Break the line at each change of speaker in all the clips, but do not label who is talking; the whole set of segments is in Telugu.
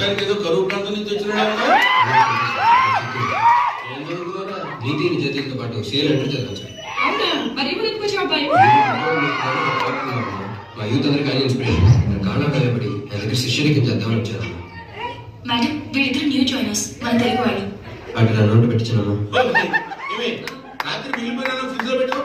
మొత్తానికి ఏదో కరువు ప్రాంతం నుంచి వచ్చినాడు.
నీతి నిజాయితీతో పాటు సేల్ అంటే చదవచ్చు. మా యూత్ అందరికీ ఆయన ఇన్స్పిరేషన్. నేను కారణం కలపడి ఆయన దగ్గర శిష్యుడికి చేద్దామని వచ్చాను.
మేడం వీళ్ళిద్దరు న్యూ జాయినర్స్, మన తెలుగు వాళ్ళు.
అటు నా నోటు పెట్టించాను.
రాత్రి మిగిలిపోయిన ఫ్రిడ్జ్ లో పెట్టుకో.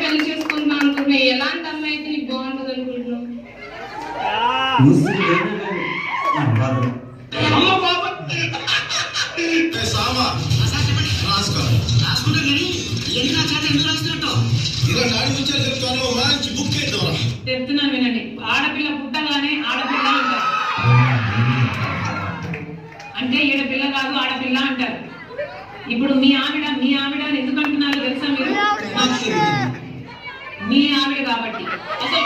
పెళ్లి చేసుకుందాం అనుకుంటున్నా. ఎలాంటి అమ్మాయి అయితే నీకు బాగుంటుంది అనుకుంటున్నావు? చెప్తున్నాను వినండి. ఆడపిల్ల పుట్టగానే ఆడపిల్ల అంటారు. అంటే ఈడ పిల్ల కాదు ఆడపిల్ల అంటారు. ఇప్పుడు మీ ఆవిడ ఎందుకు అంటున్నారో తెలుసా మీరు? మీ ఆవిడ కాబట్టి. అసలు